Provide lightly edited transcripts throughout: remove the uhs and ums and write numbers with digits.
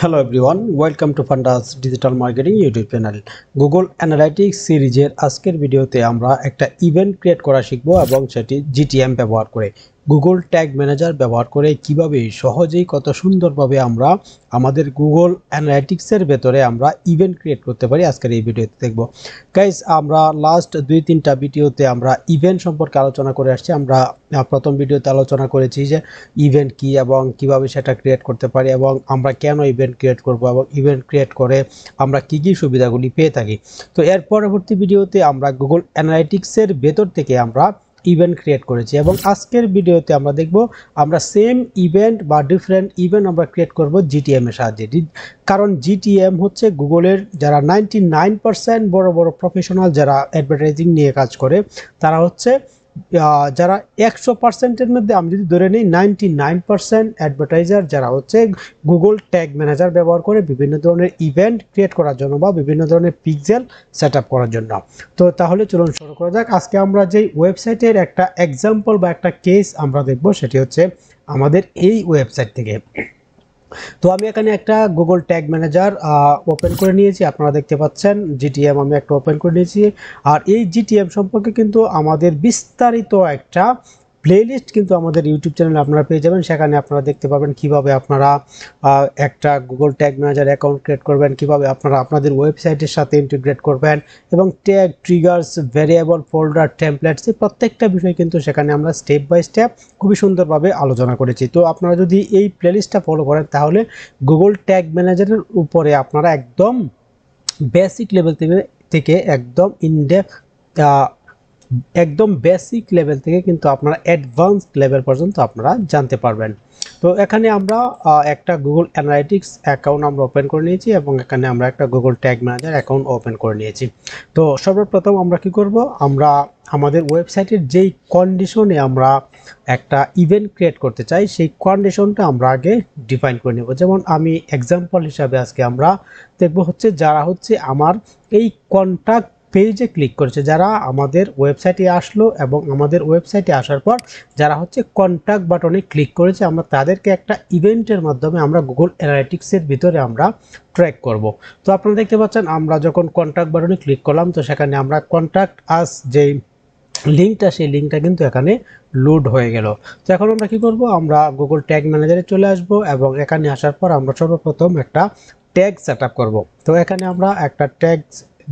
Hello everyone, welcome to ফান্ডাস digital marketing YouTube channel. Google analytics সিরিজের আজকের ভিডিওতে আমরা একটা ইভেন্ট ক্রিয়েট করা শিখবো এবং সেটি জিটিএম ব্যবহার করে, গুগল ট্যাগ ম্যানেজার ব্যবহার করে কিভাবে সহজেই কত সুন্দরভাবে আমরা আমাদের গুগল অ্যানালাইটিক্সের ভেতরে আমরা ইভেন্ট ক্রিয়েট করতে পারি আজকের এই ভিডিওতে দেখব। গাইস, আমরা লাস্ট 2-3টা ভিডিওতে আমরা ইভেন্ট সম্পর্কে আলোচনা করে আসছি। আমরা প্রথম ভিডিওতে আলোচনা করেছি যে ইভেন্ট কি এবং কিভাবে সেটা ক্রিয়েট করতে পারি এবং আমরা কেন ইভেন্ট ক্রিয়েট করব এবং ইভেন্ট ক্রিয়েট করে আমরা কি কি সুবিধাগুলি পেয়ে থাকি। তো এর পরবর্তী ভিডিওতে আমরা গুগল অ্যানালাইটিক্সের ভেতর থেকে আমরা ইভেন্ট ক্রিয়েট করেছি এবং আজকের ভিডিওতে আমরা দেখব আমরা সেম ইভেন্ট বা ডিফারেন্ট ইভেন্ট আমরা ক্রিয়েট করব জিটিএম এর সাহায্যে। কারণ জিটিএম হচ্ছে গুগলের যারা 99% বড় বড় প্রফেশনাল যারা অ্যাডভার্টাইজিং নিয়ে কাজ করে, তারা হচ্ছে যারা 100%-এর মধ্যে আমি যদি ধরে নিই 99% অ্যাডভার্টাইজার যারা হচ্ছে গুগল ট্যাগ ম্যানেজার ব্যবহার করে বিভিন্ন ধরনের ইভেন্ট ক্রিয়েট করার জন্য বা বিভিন্ন ধরনের পিক্সেল সেট আপ করার জন্য। তো তাহলে চলুন শুরু করা যাক। আজকে আমরা যেই ওয়েবসাইটের একটা এক্সাম্পল বা একটা কেস আমরা দেখব সেটি হচ্ছে আমাদের এই ওয়েবসাইট থেকে। তো আমি এখানে একটা গুগল ট্যাগ ম্যানেজার ওপেন করে নিয়েছি, আপনারা দেখতে পাচ্ছেন জিটিএম আমি একটা ওপেন করে নিয়েছি। আর এই জিটিএম সম্পর্কে কিন্তু আমাদের বিস্তারিত একটা প্লেলিস্ট কিন্তু আমাদের ইউটিউব চ্যানেলে আপনারা পেয়ে যাবেন। সেখানে আপনারা দেখতে পাবেন কিভাবে আপনারা একটা Google tag manager account create করবেন, কিভাবে আপনারা আপনাদের ওয়েবসাইটের সাথে ইন্টিগ্রেট করবেন এবং tag, triggers, variable, folder, templates এই প্রত্যেকটা বিষয় কিন্তু সেখানে আমরা স্টেপ বাই স্টেপ খুবই সুন্দরভাবে আলোচনা করেছি। তো আপনারা যদি এই প্লেলিস্টটা ফলো করেন তাহলে গুগল ট্যাগ ম্যানেজারের উপরে আপনারা একদম বেসিক লেভেল থেকে একদম ইনডেপথ একদম বেসিক লেভেল থেকে কিন্তু আপনারা অ্যাডভান্স লেভেল পর্যন্ত আপনারা জানতে পারবেন। তো এখানে আমরা একটা গুগল অ্যানালাইটিক্স অ্যাকাউন্ট আমরা ওপেন করে নিয়েছি এবং এখানে আমরা একটা Google tag manager account open করে নিয়েছি। তো সর্বপ্রথম আমরা কি করব, আমরা আমাদের ওয়েবসাইটের যেই কন্ডিশনে আমরা একটা ইভেন্ট ক্রিয়েট করতে চাই সেই কন্ডিশনটা আমরা আগে ডিফাইন করে নেব। যেমন আমি এক্সাম্পল হিসাবে আজকে আমরা দেখব হচ্ছে যারা হচ্ছে আমার এই কন্ট্যাক্ট পেজে ক্লিক করেছে, যারা আমাদের ওয়েবসাইটে আসলো এবং আমাদের ওয়েবসাইটে আসার পর যারা হচ্ছে কন্ট্যাক্ট বাটনে ক্লিক করেছে, আমরা তাদেরকে একটা ইভেন্টের মাধ্যমে আমরা গুগল অ্যানালাইটিক্সের ভিতরে আমরা ট্র্যাক করব। তো আপনারা দেখতে পাচ্ছেন আমরা যখন কন্ট্যাক্ট বাটনে ক্লিক করলাম তো সেখানে আমরা কন্ট্যাক্ট আস যেই লিঙ্কটা সেই লিঙ্কটা কিন্তু এখানে লোড হয়ে গেল। তো এখন আমরা কি করব, আমরা গুগল ট্যাগ ম্যানেজারে চলে আসব এবং এখানে আসার পর আমরা সর্বপ্রথম একটা ট্যাগ সেট আপ করবো। তো এখানে আমরা একটা ট্যাগ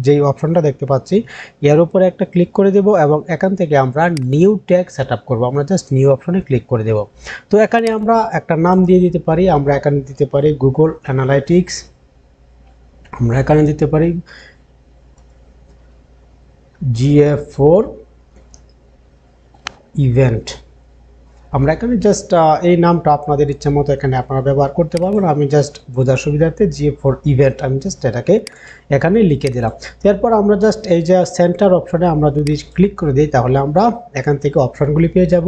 যেই অপশনটা দেখতে পাচ্ছি এর উপরে একটা ক্লিক করে দেব এবং এখান থেকে আমরা নিউ ট্যাগ সেট আপ করবো। আমরা জাস্ট নিউ অপশনে ক্লিক করে দেব। তো এখানে আমরা একটা নাম দিয়ে দিতে পারি, আমরা এখানে দিতে পারি গুগল অ্যানালাইটিক্স, আমরা এখানে দিতে পারি GA4 ইভেন্ট। আমরা এখানে জাস্ট এই নামটা আপনাদের ইচ্ছা মতো এখানে আপনারা ব্যবহার করতে পারবেন। আমি জাস্ট বোঝার সুবিধার্থে GA4 ইভেন্ট আমি জাস্ট এটাকে এখানে লিখে দিলাম। এরপর আমরা জাস্ট এই যে সেন্টার অপশনে আমরা যদি ক্লিক করে দিই তাহলে আমরা এখান থেকে অপশনগুলি পেয়ে যাব।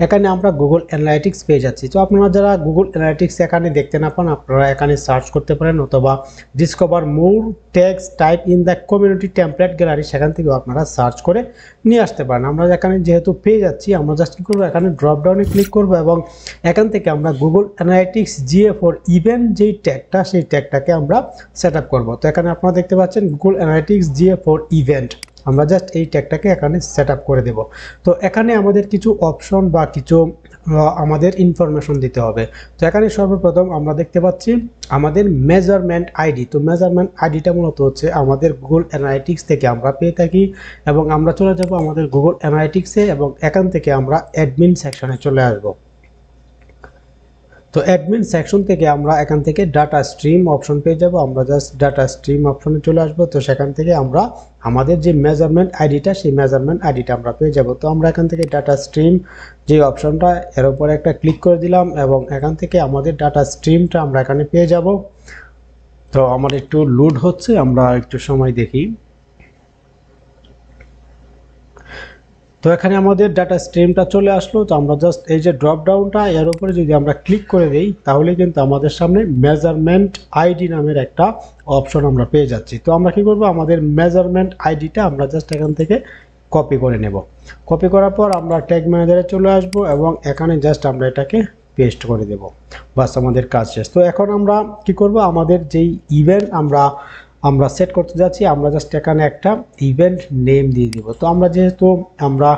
এখানে আমরা গুগল অ্যানালাইটিক্স পেয়ে যাচ্ছি। তো আপনারা যারা গুগল অ্যানালাইটিক্স এখানে দেখতে না পান আপনারা এখানে সার্চ করতে পারেন অথবা discover more tags type in the community template gallery, সেখান থেকেও আপনারা সার্চ করে নিয়ে আসতে পারেন। আমরা এখানে যেহেতু পেয়ে যাচ্ছি আমরা জাস্ট কী করবো, এখানে ড্রপ ডাউনে ক্লিক করব এবং এখান থেকে আমরা গুগল অ্যানালাইটিক্স GA4 ইভেন্ট যেই ট্যাগটা সেই ট্যাগটাকে আমরা সেট আপ করবো। তো এখানে আপনারা দেখতে পাচ্ছেন গুগল অ্যানালাইটিক্স GA4 ইভেন্ট, আমরা জাস্ট এই ট্যাগটাকে এখানে সেট আপ করে দেব। তো এখানে আমাদের কিছু অপশন বা কিছু আমাদের ইনফরমেশন দিতে হবে। তো এখানে সর্বপ্রথম আমরা দেখতে পাচ্ছি আমাদের মেজারমেন্ট আইডি। তো মেজারমেন্ট আইডিটা মূলত হচ্ছে আমাদের গুগল অ্যানালাইটিক্স থেকে আমরা পেয়ে থাকি এবং আমরা চলে যাব আমাদের গুগল অ্যানালাইটিক্সে এবং এখান থেকে আমরা অ্যাডমিন সেকশনে চলে আসব। তো অ্যাডমিন সেকশন থেকে আমরা এখান থেকে ডাটা স্ট্রিম অপশন পেয়ে যাব, আমরা জাস্ট ডাটা স্ট্রিম অপশনে চলে আসব। তো সেখান থেকে আমরা আমাদের যে মেজারমেন্ট আইডিটা সেই মেজারমেন্ট আইডিটা আমরা পেয়ে যাব। তো আমরা এখান থেকে ডাটা স্ট্রিম যে অপশনটা এর উপরে একটা ক্লিক করে দিলাম এবং এখান থেকে আমাদের ডাটা স্ট্রিমটা আমরা এখানে পেয়ে যাব। তো আমার একটু লোড হচ্ছে, আমরা একটু সময় দেখি। তো এখানে আমাদের ডাটা স্ট্রিমটা চলে আসলো। তো আমরা জাস্ট এই যে ড্রপ ডাউনটা এর উপরে যদি আমরা ক্লিক করে দেই তাহলে কিন্তু আমাদের সামনে মেজারমেন্ট আইডি নামের একটা অপশন আমরা পেয়ে যাচ্ছি। তো আমরা কি করব, আমাদের মেজারমেন্ট আইডিটা আমরা জাস্ট এখান থেকে কপি করে নেব। কপি করার পর আমরা ট্যাগ ম্যানেজারে চলে আসব এবং এখানে জাস্ট আমরা এটাকে পেস্ট করে দেব। বাস আমাদের কাজ শেষ। তো এখন আমরা কি করব, আমাদের যেই ইভেন্ট আমরা সেট করতে যাচ্ছি, আমরা জাস্ট এখানে একটা ইভেন্ট নেম দিয়ে দিব। তো আমরা যেহেতু আমরা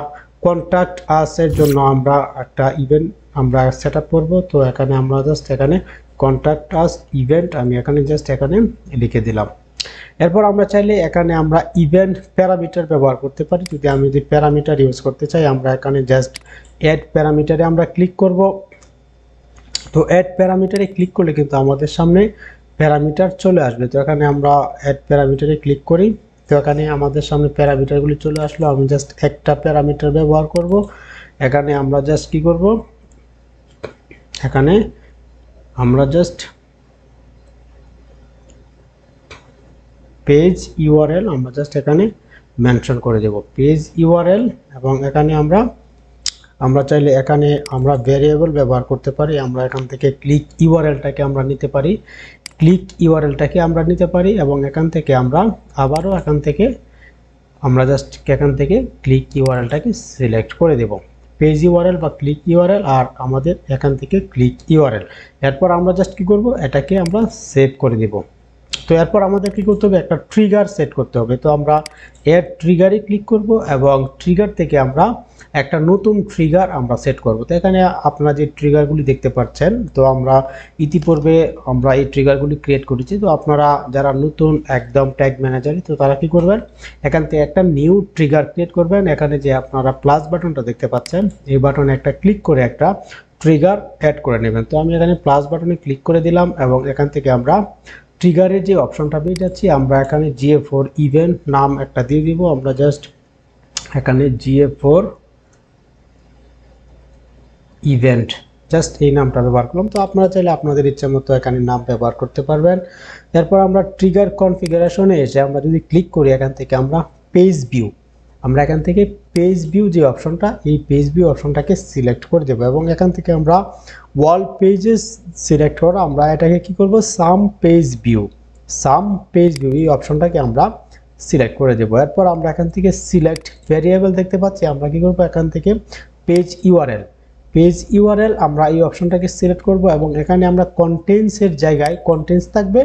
কন্ট্যাক্ট আস এর জন্য আমরা একটা ইভেন্ট আমরা সেট আপ করবো, তো এখানে আমরা জাস্ট এখানে কন্ট্যাক্ট আস ইভেন্ট আমি এখানে জাস্ট এখানে লিখে দিলাম। এরপর আমরা চাইলে এখানে আমরা ইভেন্ট প্যারামিটার ব্যবহার করতে পারি। যদি প্যারামিটার ইউজ করতে চাই, আমরা এখানে জাস্ট অ্যাড প্যারামিটারে আমরা ক্লিক করব। তো অ্যাড প্যারামিটারে ক্লিক করলে কিন্তু আমাদের সামনে প্যারামিটার চলে আসবে। তো এখানে আমরা অ্যাড প্যারামিটারে ক্লিক করি, তো এখানে আমাদের সামনে প্যারামিটারগুলি চলে আসলো। আমি জাস্ট একটা প্যারামিটার ব্যবহার করব। এখানে আমরা জাস্ট কি করব, এখানে আমরা জাস্ট পেজ ইউআরএল আমরা জাস্ট এখানে মেনশন করে দেব, পেজ ইউআরএল। এবং এখানে আমরা চাইলে এখানে আমরা ভেরিয়েবল ব্যবহার করতে পারি। আমরা এখান থেকে ক্লিক ইউআরএলটাকে আমরা নিতে পারি, এবং এখান থেকে আমরা আবারও আমরা জাস্ট এখান থেকে ক্লিক ইউআরএলটাকে সিলেক্ট করে দেব, পেজ ইউআরএল বা ক্লিক ইউআরএল, আর আমাদের এখান থেকে ক্লিক ইউআরএল। এরপর আমরা জাস্ট কি করব, এটাকে আমরা সেভ করে দেব। তো এরপর আমাদের কি করতে হবে, একটা ট্রিগার সেট করতে হবে। তো আমরা এর ট্রিগারে ক্লিক করব এবং ট্রিগার থেকে আমরা একটা নতুন ট্রিগার আমরা সেট করব। তো এখানে আপনারা যে ট্রিগারগুলি দেখতে পাচ্ছেন, তো আমরা ইতিপূর্বে আমরা এই ট্রিগারগুলি ক্রিয়েট করেছি। তো আপনারা যারা নতুন একদম ট্যাগ ম্যানেজারই, তো তারা কি করবেন, এখান থেকে একটা নিউ ট্রিগার ক্রিয়েট করবেন। এখানে যে আপনারা প্লাস বাটনটা দেখতে পাচ্ছেন, এই বাটনে একটা ক্লিক করে একটা ট্রিগার অ্যাড করে নেবেন। তো আমি এখানে প্লাস বাটনে ক্লিক করে দিলাম এবং এখান থেকে আমরা ট্রিগারের যে অপশনটা পেয়ে যাচ্ছি, আমরা এখানে GA4 ইভেন্ট নাম একটা দিয়ে দিব। আমরা জাস্ট এখানে GA4 ইভেন্ট জাস্ট এই নামটা ব্যবহার করলাম। তো আপনারা চাইলে আপনাদের ইচ্ছা মতো এখানে নাম ব্যবহার করতে পারবেন। এরপর আমরা ট্রিগার কনফিগারেশনে এসে আমরা যদি ক্লিক করি, এখান থেকে আমরা পেজ ভিউ, আমরা এখান থেকে পেজ ভিউ যে অপশনটা, এই পেজ ভিউ অপশনটাকে সিলেক্ট করে দেবো এবং এখান থেকে আমরা ওয়াল পেজেস সিলেক্ট করে আমরা এটাকে কি করব, সাম পেজ ভিউ এই অপশনটাকে আমরা সিলেক্ট করে দেবো। এরপর আমরা এখান থেকে সিলেক্ট ভেরিয়েবল দেখতে পাচ্ছি, আমরা কি করব, এখান থেকে পেজ ইউআরএল আমরা এই অপশনটাকে সিলেক্ট করব এবং এখানে আমরা কন্টেন্টসের জায়গায় কন্টেন্টস থাকবে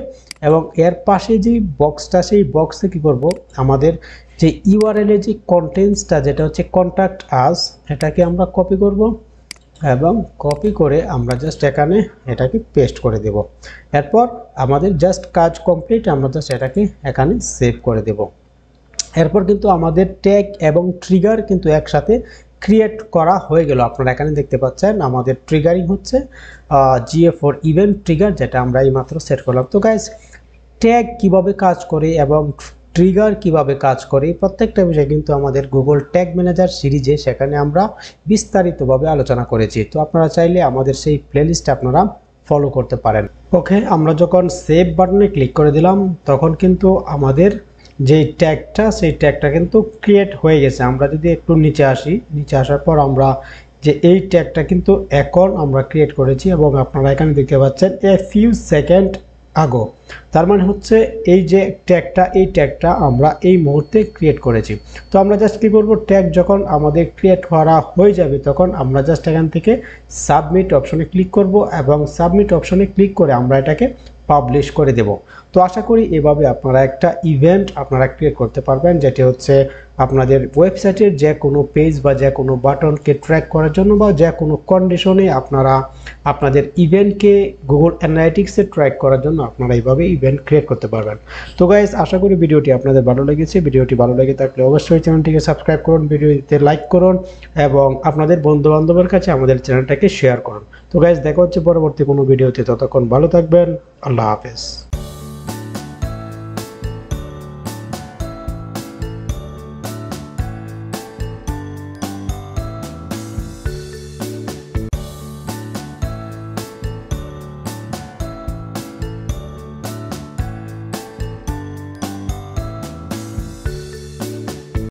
এবং এর পাশে যে বক্সটা, সেই বক্সে কি করব, আমাদের যে ইউআরএল এর যে কন্টেন্টসটা যেটা হচ্ছে কন্ট্যাক্ট আস, এটাকে আমরা কপি করব এবং কপি করে আমরা জাস্ট এখানে এটাকে পেস্ট করে দেব। এরপর আমাদের জাস্ট কাজ কমপ্লিট, আমরা জাস্ট এটাকে এখানে সেভ করে দেব। এরপর কিন্তু আমাদের ট্যাগ এবং ট্রিগার কিন্তু একসাথে ক্রিয়েট করা হয়ে গেল। আপনারা এখানে দেখতে পাচ্ছেন আমাদের ট্রিগারিং হচ্ছে GA4 ইভেন্ট ট্রিগার, যেটা আমরা এইমাত্র সেট করলাম। তো গাইস, ট্যাগ কিভাবে কাজ করে এবং ট্রিগার কিভাবে কাজ করে প্রত্যেকটা বিষয় কিন্তু আমাদের গুগল ট্যাগ ম্যানেজার সিরিজে সেখানে আমরা বিস্তারিতভাবে আলোচনা করেছি। তো আপনারা চাইলে আমাদের সেই প্লেলিস্ট আপনারা ফলো করতে পারেন। ওকে, আমরা যখন সেভ বাটনে ক্লিক করে দিলাম, তখন কিন্তু আমাদের যে ট্যাগটা, সেই ট্যাগটা কিন্তু ক্রিয়েট হয়ে গেছে। আমরা যদি একটু নিচে আসার পর আমরা যে এই ট্যাগটা কিন্তু এখন আমরা ক্রিয়েট করেছি এবং আপনারা এখানে দেখতে পাচ্ছেন এ ফিউ সেকেন্ড আগো। তার মানে হচ্ছে এই যে ট্যাগটা আমরা এই মুহূর্তে ক্রিয়েট করেছি। তো আমরা জাস্ট কি করব, ট্যাগ যখন আমাদের ক্রিয়েট করা হয়ে যাবে তখন আমরা জাস্ট এখান থেকে সাবমিট অপশনে ক্লিক করব এবং সাবমিট অপশনে ক্লিক করে আমরা এটাকে পাবলিশ করে দেব। তো আশা করি এভাবে আপনারা একটা ইভেন্ট আপনারা ক্রিয়েট করতে পারবেন, যেটি হচ্ছে আপনাদের ওয়েবসাইটের যে কোনো পেজ বা যে কোনো বাটনকে ট্র্যাক করার জন্য বা যে কোনো কন্ডিশনে আপনারা আপনাদের ইভেন্টকে গুগল অ্যানালাইটিক্সে ট্র্যাক করার জন্য আপনারা এইভাবে ইভেন্ট ক্রিয়েট করতে পারবেন। তো গাইস, আশা করি ভিডিওটি আপনাদের ভালো লেগেছে। ভিডিওটি ভালো লেগে থাকলে অবশ্যই চ্যানেলটিকে সাবস্ক্রাইব করুন, ভিডিওতে লাইক করুন এবং আপনাদের বন্ধুবান্ধবের কাছে আমাদের চ্যানেলটাকে শেয়ার করুন। তো গাইস, দেখা হচ্ছে পরবর্তী কোনো ভিডিওতে, ততক্ষণ ভালো থাকবেন। আল্লাহ হাফেজ।